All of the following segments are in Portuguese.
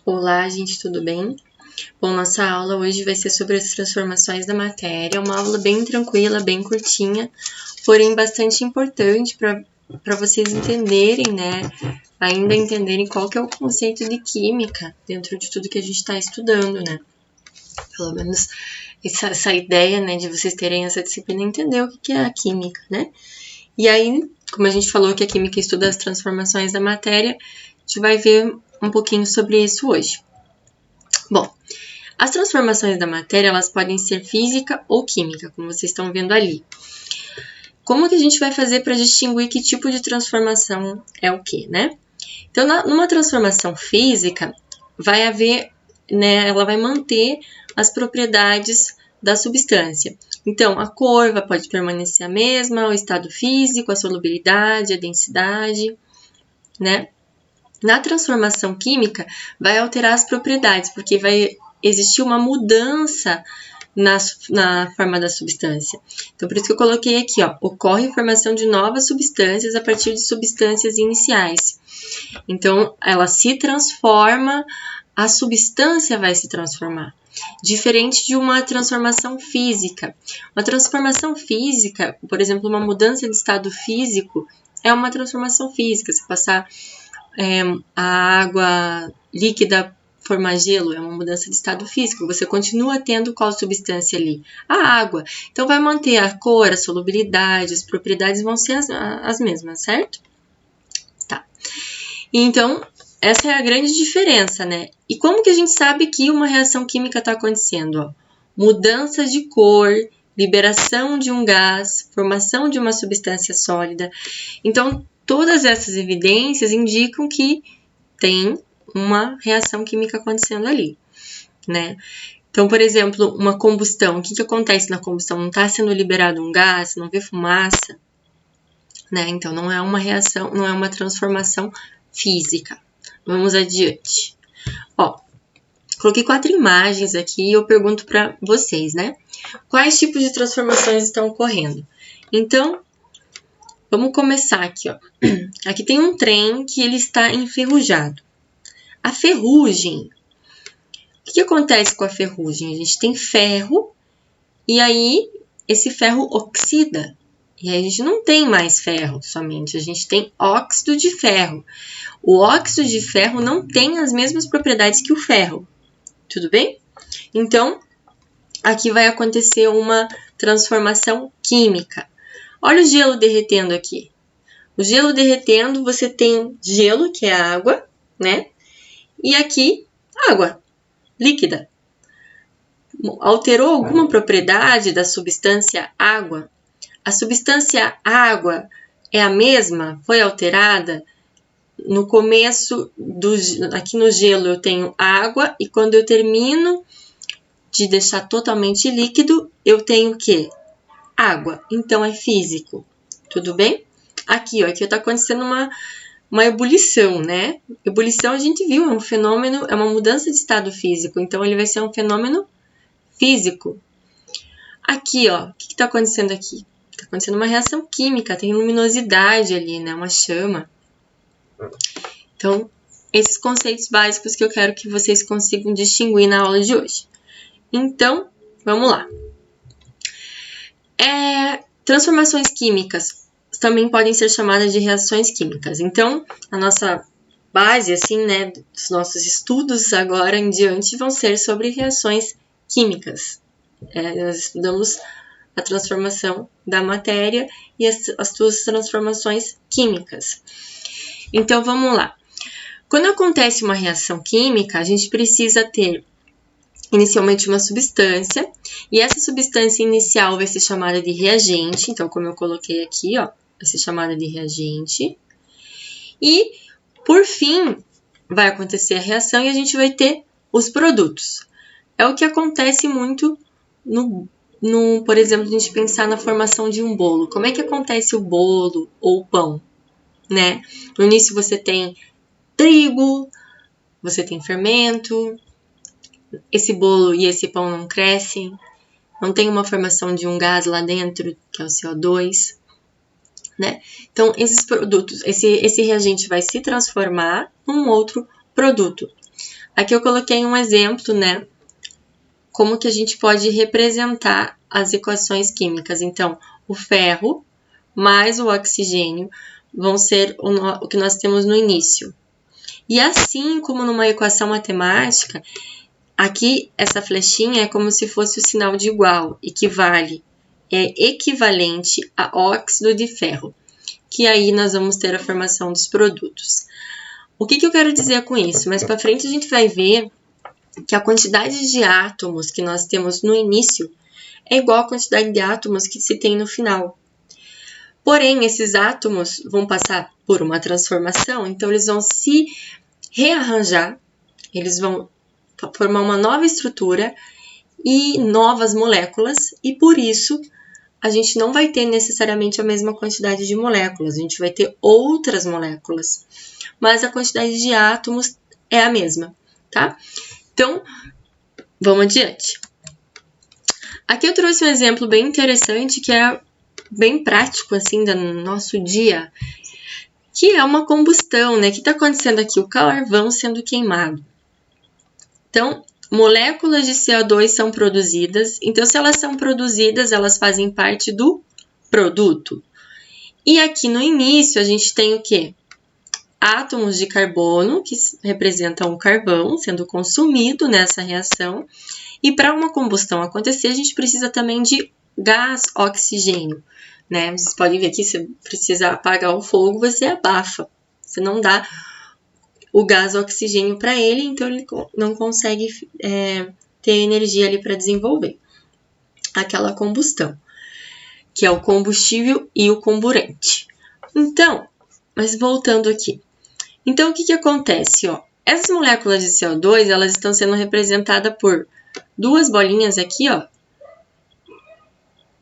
Olá, gente, tudo bem? Bom, nossa aula hoje vai ser sobre as transformações da matéria, uma aula bem tranquila, bem curtinha, porém bastante importante para vocês entenderem, né? Ainda entenderem qual que é o conceito de química dentro de tudo que a gente está estudando, né? Pelo menos essa ideia, né, de vocês terem essa disciplina e entender o que é a química, né? E aí, como a gente falou que a química estuda as transformações da matéria, a gente vai ver um pouquinho sobre isso hoje. Bom, as transformações da matéria, elas podem ser física ou química, como vocês estão vendo ali. Como que a gente vai fazer para distinguir que tipo de transformação é o que, né? Então, numa transformação física, vai haver, né, ela vai manter as propriedades da substância. Então, a cor pode permanecer a mesma, o estado físico, a solubilidade, a densidade, né? Na transformação química, vai alterar as propriedades, porque vai existir uma mudança na forma da substância. Então, por isso que eu coloquei aqui, ó, ocorre a formação de novas substâncias a partir de substâncias iniciais. Então, ela se transforma, a substância vai se transformar. Diferente de uma transformação física. Uma transformação física, por exemplo, uma mudança de estado físico, é uma transformação física. Se passar a água líquida formar gelo, é uma mudança de estado físico. Você continua tendo qual substância ali? A água. Então, vai manter a cor, a solubilidade, as propriedades vão ser as mesmas, certo? Tá. Então, essa é a grande diferença, né? E como que a gente sabe que uma reação química está acontecendo? Ó? Mudança de cor, liberação de um gás, formação de uma substância sólida. Então, todas essas evidências indicam que tem uma reação química acontecendo ali, né? Então, por exemplo, uma combustão. O que acontece na combustão? Não está sendo liberado um gás, não vê fumaça, né? Então, não é uma reação, não é uma transformação física. Vamos adiante. Ó, coloquei 4 imagens aqui e eu pergunto para vocês, né? Quais tipos de transformações estão ocorrendo? Então, vamos começar aqui, ó. Aqui tem um trem que ele está enferrujado. A ferrugem. O que acontece com a ferrugem? A gente tem ferro e aí esse ferro oxida. E aí a gente não tem mais ferro somente, a gente tem óxido de ferro. O óxido de ferro não tem as mesmas propriedades que o ferro. Tudo bem? Então, aqui vai acontecer uma transformação química. Olha o gelo derretendo aqui. O gelo derretendo, você tem gelo, que é água, né? E aqui, água líquida. Alterou alguma propriedade da substância água? A substância água é a mesma? Foi alterada? No começo, aqui no gelo eu tenho água e quando eu termino de deixar totalmente líquido, eu tenho o quê? Água. Então, é físico. Tudo bem? Aqui, ó, aqui está acontecendo uma ebulição, né? Ebulição a gente viu, é um fenômeno, é uma mudança de estado físico, então ele vai ser um fenômeno físico. Aqui, ó, o que está acontecendo aqui? Está acontecendo uma reação química, tem luminosidade ali, né? Uma chama. Então, esses conceitos básicos que eu quero que vocês consigam distinguir na aula de hoje. Então, vamos lá. Transformações químicas também podem ser chamadas de reações químicas. Então, a nossa base, assim, né, dos nossos estudos agora em diante vão ser sobre reações químicas. Nós estudamos a transformação da matéria e as suas transformações químicas. Então, vamos lá. Quando acontece uma reação química, a gente precisa ter inicialmente uma substância, e essa substância inicial vai ser chamada de reagente, então, como eu coloquei aqui, ó, vai ser chamada de reagente. E, por fim, vai acontecer a reação e a gente vai ter os produtos. É o que acontece muito por exemplo, a gente pensar na formação de um bolo. Como é que acontece o bolo ou o pão, né? No início você tem trigo, você tem fermento, esse bolo e esse pão não crescem, não tem uma formação de um gás lá dentro, que é o CO2, né? Então, esses produtos, esse reagente vai se transformar num outro produto. Aqui eu coloquei um exemplo, né? Como que a gente pode representar as equações químicas. Então, o ferro mais o oxigênio vão ser o que nós temos no início. E assim como numa equação matemática, aqui essa flechinha é como se fosse o sinal de igual, equivale, é equivalente a óxido de ferro, que aí nós vamos ter a formação dos produtos. O que eu quero dizer com isso? Mais para frente a gente vai ver que a quantidade de átomos que nós temos no início é igual à quantidade de átomos que se tem no final. Porém, esses átomos vão passar por uma transformação, então eles vão se rearranjar, eles vão formar uma nova estrutura e novas moléculas, e por isso a gente não vai ter necessariamente a mesma quantidade de moléculas, a gente vai ter outras moléculas, mas a quantidade de átomos é a mesma, tá? Então, vamos adiante. Aqui eu trouxe um exemplo bem interessante que é bem prático, assim, do nosso dia, que é uma combustão, né? O que está acontecendo aqui? O carvão sendo queimado. Então, moléculas de CO2 são produzidas. Então, se elas são produzidas, elas fazem parte do produto. E aqui no início, a gente tem o quê? Átomos de carbono, que representam o carvão sendo consumido nessa reação. E para uma combustão acontecer, a gente precisa também de gás oxigênio, né? Vocês podem ver aqui, se precisa apagar o fogo, você abafa. Você não dá o gás oxigênio para ele, então ele não consegue ter energia ali para desenvolver aquela combustão, que é o combustível e o comburente. Então, mas voltando aqui. Então, o que acontece? Ó? Essas moléculas de CO2, elas estão sendo representadas por duas bolinhas aqui, ó.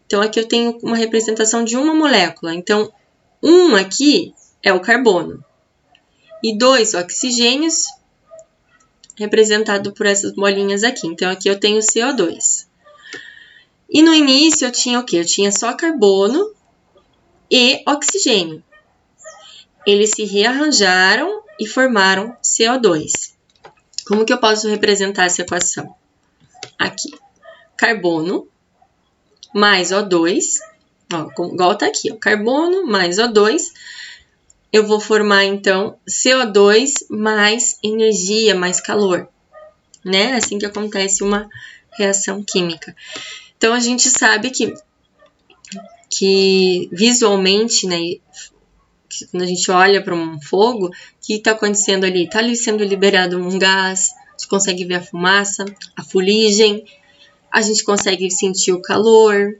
Então, aqui eu tenho uma representação de uma molécula. Então, um aqui é o carbono. E dois oxigênios, representado por essas bolinhas aqui. Então, aqui eu tenho CO2. E no início eu tinha o quê? Eu tinha só carbono e oxigênio. Eles se rearranjaram e formaram CO2. Como que eu posso representar essa equação? Aqui, carbono mais O2, ó, igual tá aqui, ó, carbono mais O2, eu vou formar então CO2 mais energia, mais calor, né? Assim que acontece uma reação química. Então a gente sabe que visualmente, né, quando a gente olha para um fogo, o que está acontecendo ali? Está ali sendo liberado um gás, a gente consegue ver a fumaça, a fuligem, a gente consegue sentir o calor.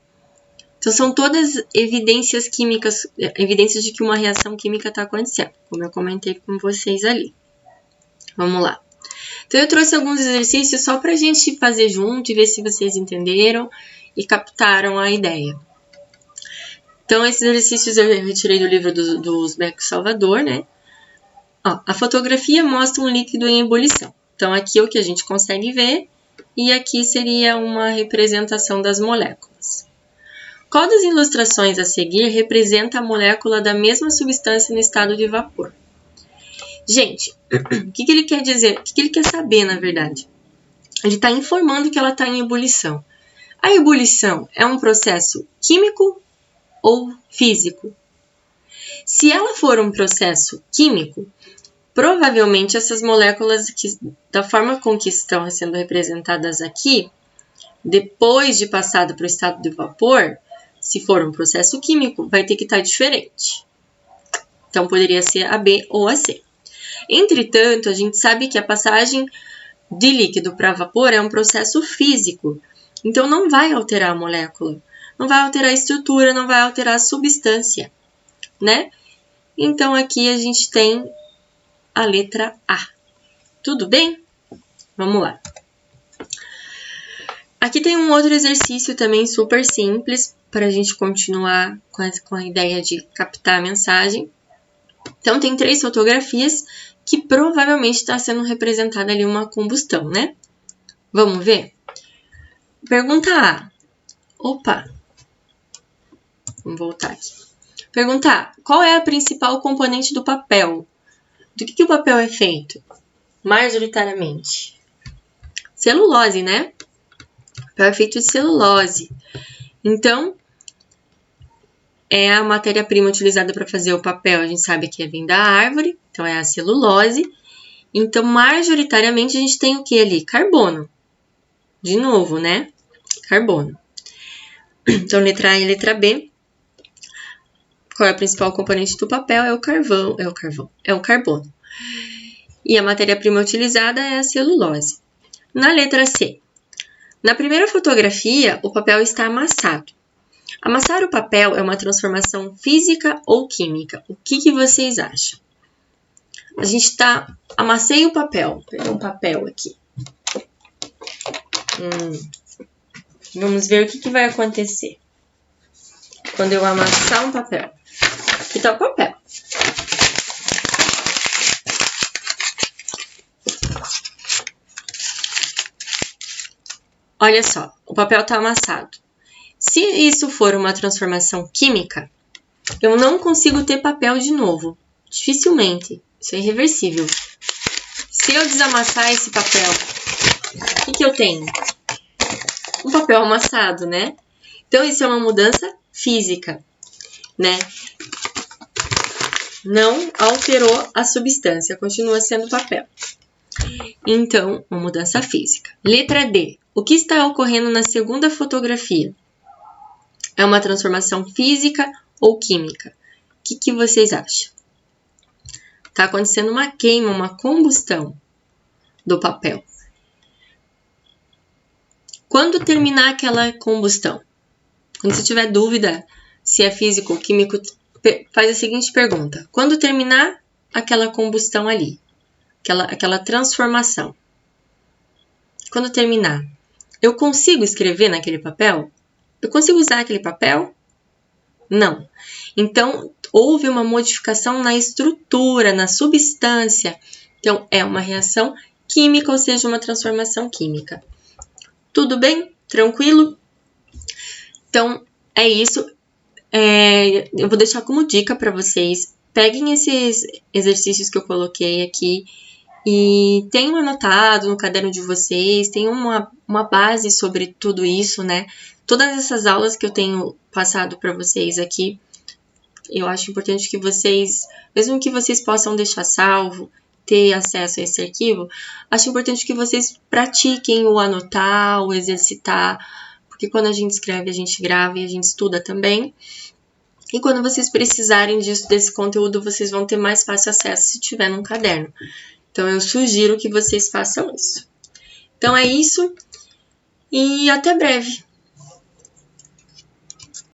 Então, são todas evidências químicas, evidências de que uma reação química está acontecendo, como eu comentei com vocês ali. Vamos lá. Então, eu trouxe alguns exercícios só para a gente fazer junto e ver se vocês entenderam e captaram a ideia. Então, esses exercícios eu retirei do livro do Uzbek Salvador, né? Ó, a fotografia mostra um líquido em ebulição. Então, aqui é o que a gente consegue ver e aqui seria uma representação das moléculas. Qual das ilustrações a seguir representa a molécula da mesma substância no estado de vapor? Gente, o que ele quer dizer? O que ele quer saber, na verdade? Ele está informando que ela está em ebulição. A ebulição é um processo químico ou físico? Se ela for um processo químico, provavelmente essas moléculas, da forma com que estão sendo representadas aqui, depois de passada para o estado de vapor, se for um processo químico, vai ter que estar diferente. Então, poderia ser a B ou a C. Entretanto, a gente sabe que a passagem de líquido para vapor é um processo físico. Então, não vai alterar a molécula, não vai alterar a estrutura, não vai alterar a substância, né? Então, aqui a gente tem a letra A. Tudo bem? Vamos lá. Aqui tem um outro exercício também super simples para a gente continuar com a ideia de captar a mensagem. Então, tem 3 fotografias que provavelmente está sendo representada ali uma combustão, né? Vamos ver? Pergunta A. Opa! Vamos voltar aqui. Pergunta A. Qual é a principal componente do papel? Do que o papel é feito? majoritariamente? Celulose, né? Papel é feito de celulose. Então, é a matéria-prima utilizada para fazer o papel. A gente sabe que vem da árvore, então é a celulose. Então, majoritariamente, a gente tem o que ali? Carbono. De novo, né? Carbono. Então, letra A e letra B. Qual é o principal componente do papel? É o carbono. E a matéria-prima utilizada é a celulose. Na letra C. Na primeira fotografia, o papel está amassado. Amassar o papel é uma transformação física ou química? O que vocês acham? A gente amassei o papel. Peguei um papel aqui. Vamos ver o que vai acontecer quando eu amassar um papel. Aqui está o papel. Olha só, o papel está amassado. Se isso for uma transformação química, eu não consigo ter papel de novo. Dificilmente. Isso é irreversível. Se eu desamassar esse papel, o que eu tenho? Um papel amassado, né? Então, isso é uma mudança física, né? Não alterou a substância, continua sendo papel. Então, uma mudança física. Letra D. O que está ocorrendo na segunda fotografia? É uma transformação física ou química? O que vocês acham? Está acontecendo uma queima, uma combustão do papel. Quando terminar aquela combustão? Quando você tiver dúvida se é físico ou químico, faz a seguinte pergunta. Quando terminar aquela combustão ali, aquela transformação, quando terminar, eu consigo escrever naquele papel? Eu consigo usar aquele papel? Não. Então, houve uma modificação na estrutura, na substância. Então, é uma reação química, ou seja, uma transformação química. Tudo bem? Tranquilo? Então, é isso. Eu vou deixar como dica para vocês. Peguem esses exercícios que eu coloquei aqui e tenham anotado no caderno de vocês, tenham uma base sobre tudo isso, né? Todas essas aulas que eu tenho passado para vocês aqui, eu acho importante que vocês, mesmo que vocês possam deixar salvo, ter acesso a esse arquivo, acho importante que vocês pratiquem o anotar, o exercitar, porque quando a gente escreve, a gente grava e a gente estuda também. E quando vocês precisarem desse conteúdo, vocês vão ter mais fácil acesso se tiver num caderno. Então, eu sugiro que vocês façam isso. Então, é isso e até breve.